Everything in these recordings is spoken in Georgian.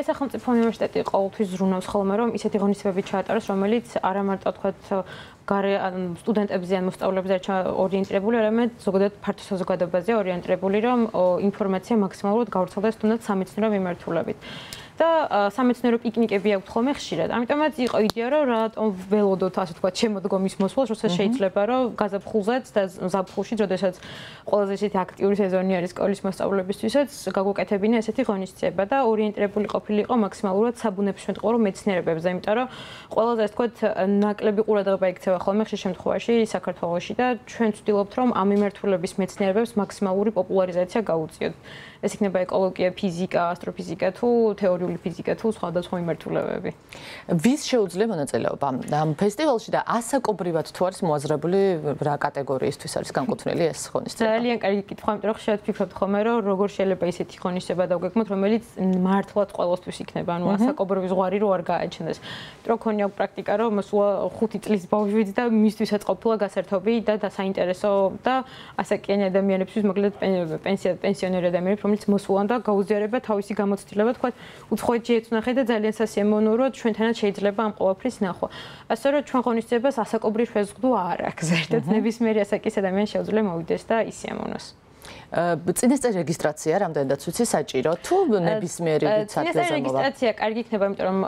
სახელმწიფო უნივერსიტეტი ყოველთვის ზრუნავს ხოლმე, რომ ისეთი ღონისძიებები ჩაატაროს, რომელიც არა მარტო თქვათ გარე სტუდენტებზე ან მოსწავლეებზე ორიენტირებული, არამედ ზოგადად ფართო საზოგადოებაზე ორიენტირებული, რომ ინფორმაცია მაქსიმალურად გავრცელდეს თუნდაც სამეცნიერო მიმართულებით. და სამეცნიერო პიკნიკები აქვთ ხოლმე ხშირად. ამიტომაც იყო იდეა, რომ რატომ ველოდოთ ასე თქვა შემოდგომის მოსვლას, როცა შეიძლება რომ გაზაფხულზეც და ზაფხულში, როდესაც ყველაზე ისეთი აქტიური სეზონი არის სკოლის მოსწავლეებისთვისაც, გაგვეკეთებინა ესეთი ღონისძიება და ორიენტირებული ყოფილიყო მაქსიმალურად საბუნებისმეტყველო მეცნიერებებზე, იმიტომ რომ ყველაზე ასე თქვა ნაკლები ყურადღება იქცევა ხოლმე ხშირ შემთხვევაში საქართველოში და ჩვენ ვცდილობთ, რომ ამ მიმართულების მეცნიერებებს მაქსიმალური პოპულარიზაცია გაუწიოთ. ეს იქნება ეკოლოგია, ფიზიკა, ასტროფიზიკა თუ თეორიული ფიზიკა თუ სხვადასხვა მიმართულებები. ვის შეუძლია მონაწილეობა ამ ფესტივალში და ასაკობრივად თუ არის მოაზრებული რა კატეგორიისთვის არის განკუთვნილი ეს ღონისძიება? ძალიან კარგი კითხვა, იმიტომ რომ ხშირად ვფიქრობთ ხოლმე, რომ როგორ შეიძლება ისეთი ღონისძიება დავგეგმოთ, რომელიც მართლაც ყოველთვის იქნება, ანუ ასაკობრივი ზღვარი რო არ გააჩნდეს. იმიტომ ქონია აქვს პრაქტიკა, რომ მოსულა 5 წლის ბავშვიც და მისთვისაც ყოფილა გასართობი და საინტერესო და ასაკიანი ადამიანებისთვის, მოკლედ პენსიონერი ადამიანებს, რომელიც მოსულან და გაუზიარება თავისი გამოცდილება, თქვა, უცხოეთში ეცნახე და ძალიან სასიამოვნოა, რომ ჩვენთანაც შეიძლება ამ ყოველფრის ნახვა. ასე რომ ჩვენ ღონისძიებას ასაკობრივ შეზღუდვა არ აქვს. ერთად ნებისმიერი ასაკის ადამიანი შეუძლია მოვიდეს და ისიამოვნოს. წინასწარ რეგისტრაცია რამდენადაც ვიცი საჭირო თუ ნებისმიერი წინასწარ რეგისტრაცია კარგი იქნება, იმიტომ რომ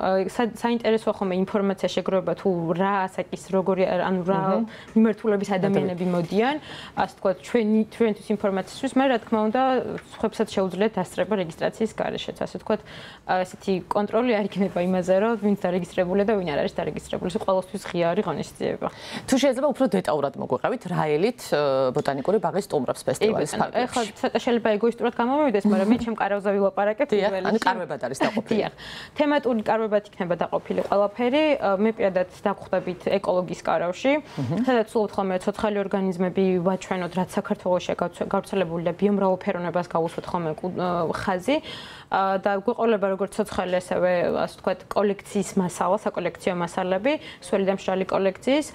საინტერესოა ხოლმე ინფორმაცია შეგროვება თუ რა ასაკის როგორი ანუ რა მიმართულების ადამიანები მოდიან, ასე ვთქვათ, ჩვენთვის ინფორმაციისთვის, მაგრამ რა თქმა უნდა, სხვებსაც შეუძლიათ დასწრება რეგისტრაციის გარეშეც, ასე ვთქვათ, ესეთი კონტროლი არ იქნება იმაზე, რომ ვინც დარეგისტრებულია და ვინ არ არის დარეგისტრებული, ყოველთვის ღია არის ღონისძიება. თუ შეიძლება უფრო დეტალურად მოგვეყევით, რა ელით ბოტანიკური ბაღის სტუმრებს ფესტივალის ფარგლებში? ხო, ცოტა შეიძლება ეგოისტურად გამომივიდეს, მაგრამ მე ჩემ კარავზე ვილაპარაკებ პირველი. ანუ კარვებად არის დაყოფილი. თემატური კარვებად იქნება დაყოფილი ყველაფერი. მე პირადად დავხვდებით ეკოლოგიის კარავში, სადაც სულობთ ხოლმე ცოცხალი ორგანიზმები ვაჩვენოთ, რაც საქართველოში გავრცელებული და ბიომრავალფეროვნებას გავუსვათ ხოლმე ხაზი. და გვეყოლება როგორც ცოცხალი, ასევე ასე ვთქვათ, კოლექციის მასალა, საკოლექციო მასალები, სველი და მშრალი კოლექციის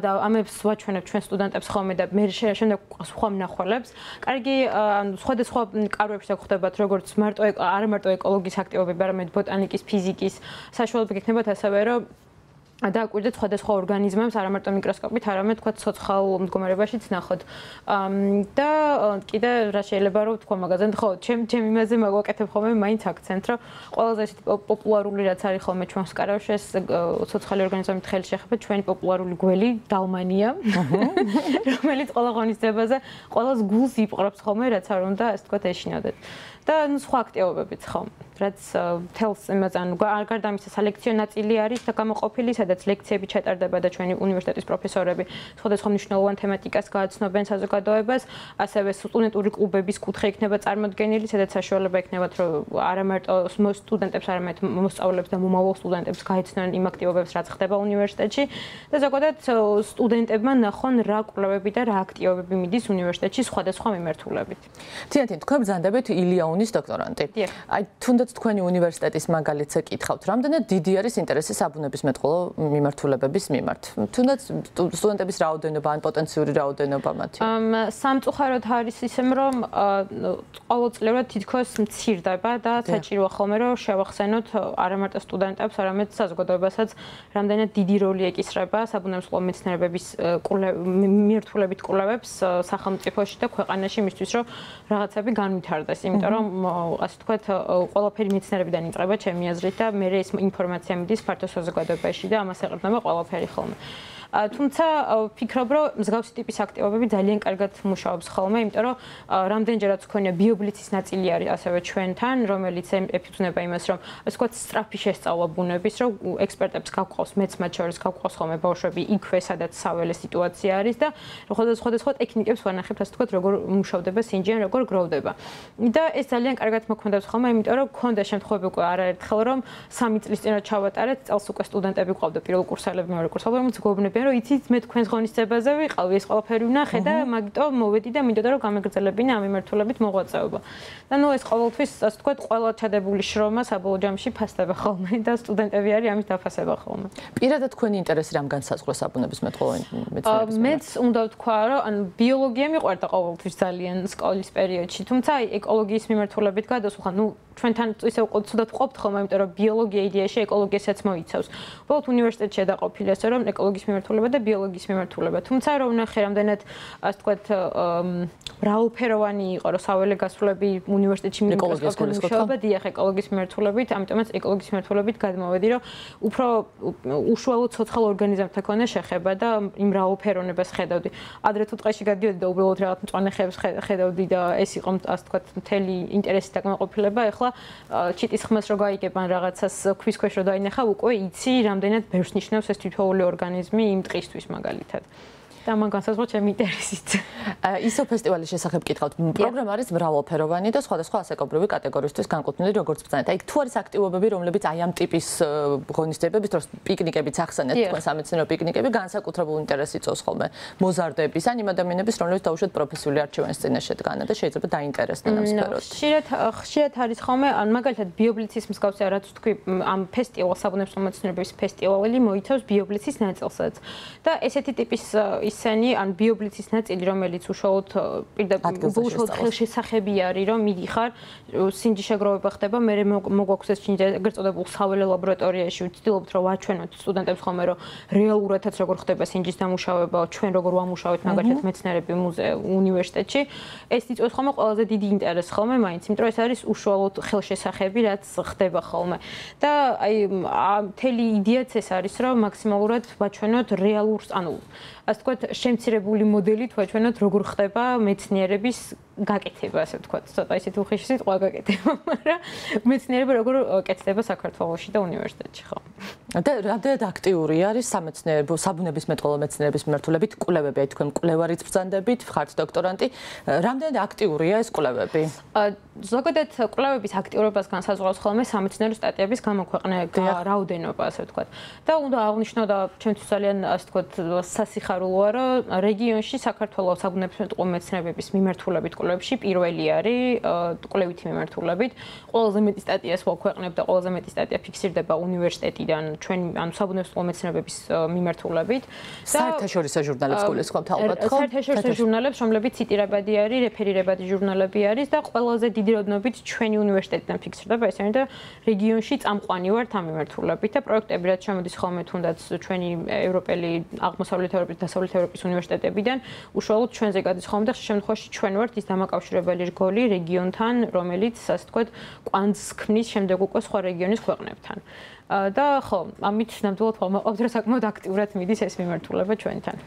და ამებს ვაჩვენებ ჩვენ სტუდენტებს ხოლმე და მე შემდეგ სხვა მნახველებს. კარგი, ანუ სხვადასხვა კარვებში გვხვდებათ როგორც არა მარტო ეკოლოგიის აქტივობები, არამედ ბოტანიკის, ფიზიკის საშუალებები გექნებათ ასევე, რომ დააკვირდეთ სხვადასხვა ორგანიზმებს, არა მარტო მიკროსკოპით, არამედ თქვა ცოცხალ მდგომარეობაშიც ნახოთ. და კიდე რა შეიძლება რომ თქვა მაგაზენ, ხო, ჩემ იმაზე მაგვაკეთებ ხოლმე მაინც აქცენტ, რომ ყველაზე ისეთი პოპულარული რაც არის ხოლმე ჩვენს კარავში, ეს ცოცხალი ორგანიზმებით ხელი შეეხება ჩვენი პოპულარული გველი დალმანია, რომელიც ყველა ღონისძიებაზე ყველას გულს იპყრობს ხოლმე, რაც არ უნდა, ასე თქვა, ეშინოდეთ. და სხვა აქტივობებიც ხო, რაც თელს იმას ანუ გარდა ამისა სალექციო ნაწილი არის და გამოყოფილი, სადაც ლექციები ჩატარდება და ჩვენი უნივერსიტეტის პროფესორები სხვადასხვა მნიშვნელოვან თემატიკას გააცნობენ საზოგადოებას, ასევე სტუდენტური კლუბების კუთხე იქნება წარმოდგენილი, სადაც საშუალება იქნებათ, რომ არა მარტო სტუდენტებს, არამედ მოსწავლეებს და მომავალ სტუდენტებს გაეცნონ იმ აქტივობებს, რაც ხდება უნივერსიტეტში და ზოგადად სტუდენტებმა ნახონ რა კვლევები და რა აქტივობები მიდის უნივერსიტეტში სხვადასხვა მიმართულებით. თინათინ, თქვენ ბრძანდებით ილიაუნის დოქტორანტი. აი, თუნდაც თქვენი უნივერსიტეტის მაგალითს ეკითხავთ, რამდენად დიდი არის ინტერესი საბუნებისმეტყველო მიმართულებების მიმართ? თუნდაც სტუდენტების რაოდენობა ან პოტენციური რაოდენობა მათი? სამწუხაროდ არის ისე, რომ ყოველწლიურად თითქოს მცირდება და საჭიროა ხოლმე, რომ შევახსენოთ არა მარტო სტუდენტებს, არამედ საზოგადოებასაც რამდენად დიდი როლი ეკისრება საბუნებისმეტყველო მეცნიერებების მიმართულებით კვლევებს სახელმწიფოში და ქვეყანაში იმისთვის, რომ რაღაცები განვითარდეს. იმიტომ რომ ასე ვთქვათ, ყველაფერი მეცნიერებიდან იწყება ჩემი აზრით და მე ეს ინფორმაცია მიდის ფართო საზოგადოებაში და ამას ეყრდნობა ყველაფერი ხოლმე. თუმცა ვფიქრობ, რომ მსგავსი ტიპის აქტივობები ძალიან კარგად მუშაობს ხოლმე, იმიტომ რომ რამდენჯერაც ქონია ბიობლიცის ნაწილი არის ასევე ჩვენთან, რომელიც ეფუძნება იმას, რომ ასე ვთქვათ, სწრაფი შესწავლა ბუნების, რომ ექსპერტებს გავყავს, მეც მათ შორის გავყავს ხოლმე ბავშვები იქვე, სადაც საველე სიტუაცია არის და სხვადასხვა ტექნიკებს ვანახებთ, ასე ვთქვათ, როგორ მუშავდება სინჯიან, როგორ გროვდება. და ეს ძალიან კარგად მოქმედებს ხოლმე, იმიტომ რომ გქონდა შემთხვევები უკვე არაერთხელ, რომ 3 წლის წინ ჩავატარეთ, წელს უკვე სტუდენტები ყავდა პირველ კურსელები, მეორე კურსელები, რომელიც გვეუბნებიან, რომ იცით, მე თქვენს ღონისძიებაზე ვიყავი, ეს ყველაფერი ვნახე და მაგიტომ მოვედი და მინდოდა რომ გამეგრძელებინა ამ მიმართულებით მოღვაწეობა. და ნუ ეს ყოველთვის, ასე ვთქვათ, ყველა ჩადებული შრომა საბოლოო ჯამში ფასდება ხოლმე და სტუდენტები არის ამის დაფასება ხოლმე. პირადად თქვენი ინტერესი რამ განსაზღვრა საბუნებისმეტყველო მეცნიერების? მეც უნდა ვთქვა, რომ ანუ ბიოლოგია მიყვარდა ყოველთვის ძალიან სკოლის პერიოდში, თუმცა ეკოლოგიის მიმართულებით გადასულხან, ნუ ჩვენთან ისე უყურებთ ყოფთ ხოლმე, იმიტომ რომ ბიოლოგია იდეაში ეკოლოგიასაც მოიცავს. უბრალოდ უნივერსიტეტში დაყოფილი ასე რომ ეკოლოგიის მიმართულება და ბიოლოგიის მიმართულება. თუმცა რომ ნახე რამდენად ასე ვთქვათ მრავალფეროვანი იყო რომ საველე გასვლები უნივერსიტეტში მიმართულებით მუშაობა დიახ ეკოლოგიის მიმართულებით, ამიტომაც ეკოლოგიის მიმართულებით გადმოვედი რომ უფრო უშუალოდ ცოცხალ ორგანიზმებთან ქონდა შეხება და იმ მრავალფეროვნებას ხედავდი. ადრე თუ ტყეში გადიოდი და უბრალოდ რაღაც მწვანე ხეებს ხედავდი და ეს იყო ასე ვთქვათ მთელი ინტერესის დაკმაყოფილება. ეხლა ჩიტის ხმას რო გაიგებ ან რაღაცას ქვის ქვეშ რო დაინახავ, უკვე იცი რამდენად ბევრს ნიშნავს ეს თითოეული ორგანიზმი იმ ტყისთვის მაგალითად. და მან განსაზღვრა ჩემი ინტერესით. ისო ფესტივალის შესახებ გითხავთ. პროგრამა არის მრავალფეროვანი და სხვადასხვა ასაკობრივი კატეგორიისთვის განკუთვნილი როგორც ბრძანა. აი თუ არის აქტივობები, რომლებიც აი ამ ტიპის ღონისძიებების დროს პიკნიკებიც ახსენეთ, თქვენ სამეცნიერო პიკნიკები განსაკუთრებულ ინტერესს იწვევს ხოლმე მოზარდების ან იმ ადამიანების, რომლებიც დაუშვათ პროფესიული არჩევანის წინაშე დგანან და შეიძლება დაინტერესდნენ ამ სფეროთ. ხშირად არის ხოლმე, ან მაგალითად ბიობლიცის მსგავსი რაც თქვი, ამ ფესტივალს საბუნებისმეტყველო მეცნიერების ფესტივალი მოიცავს ბიობლიცის ნაწილსაც. და ესეთი ტიპის ისენი ან ბიობლიცის ნაწილი, რომელიც უშუალოდ უშუალოდ ხელშესახები არის, რომ მიდიხარ, სინჯის შეგროვება ხდება, მე მოგვაქვს ეს ეგრეთ წოდებულ საველე ლაბორატორიაში, ვცდილობთ რომ ვაჩვენოთ სტუდენტებს ხოლმე, რომ რეალურადაც როგორ ხდება სინჯის დამუშავება, ჩვენ როგორ ვამუშავებთ მაგალითად მეცნიერები უნივერსიტეტში. ეს იწვევს ხოლმე ყველაზე დიდი ინტერესს ხოლმე მაინც, იმიტომ რომ ეს არის უშუალოდ ხელშესახები, რაც ხდება ხოლმე. და აი მთელი იდეაც ეს არის, რომ მაქსიმალურად ვაჩვენოთ რეალურს, ანუ ასე ვთქვათ, შემცირებული მოდელით ვაჩვენოთ, როგორ ხდება მეცნიერების გაკეთება, ასე ვთქვათ, ცოტა ისეთი უხეში სიტყვა გაკეთება, მაგრამ მეცნიერება როგორ კეთდება საქართველოში და უნივერსიტეტში, ხო? და რამდენად აქტიური არის სამეცნიერო საბუნებისმეტყველო მეცნიერების მიმართულებით კვლევები, აი თქვენ კვლევარიც ბრძანდებით, ხართ დოქტორანტი, რამდენად აქტიურია ეს კვლევები? ზოგადად კვლევების აქტიურობას განსაზღვრავს ხოლმე სამეცნიერო სტატიების გამოქვეყნება, რაოდენობა, ასე ვთქვათ. და უნდა აღვნიშნო და ჩემთვის ძალიან, ასე ვთქვათ, სასიხარულოა, რომ რეგიონში საქართველოს საბუნებისმეტყველო მეცნიერების მიმართულებით კვლევებში პირველი არის კვლევითი მიმართულებით. ყველაზე მეტი სტატიას ვაქვეყნებ და ყველაზე მეტი სტატია ფიქსირდება უნივერსიტეტიდან ჩვენ ანუ საბუნებისმეტყველო მეცნიერების მიმართულებით. საერთაშორისო ჟურნალებს გულისხმობთ ალბათ, ხო? საერთაშორისო ჟურნალებს, რომლებიც ციტირებადი არის, რეფერირებადი ჟურნალები არის და ყველაზე დიდი რაოდენობით ჩვენი უნივერსიტეტიდან ფიქსირდება, ეს არის და რეგიონში წამყვანი ვართ ამ მიმართულებით და პროექტები რაც შემოდის ხოლმე თუნდაც ჩვენი ევროპელი აღმოსავლეთ ევროპის და დასავლეთ ევროპის უნივერსიტეტებიდან უშუალოდ ჩვენზე გადის ხოლმე და ხშირ შემთხვევაში ჩვენ ვართ ის დამაკავშირებელი რგოლი რეგიონთან, რომელიც ასე ვთქვათ, კვანძს ქმნის შემდეგ უკვე სხვა რეგიონის ქვეყნებთან. და ხო, ამით ნამდვილად ხომ მოყავთ რა საკმაოდ აქტიურად მიდის ეს მიმართულება ჩვენთან.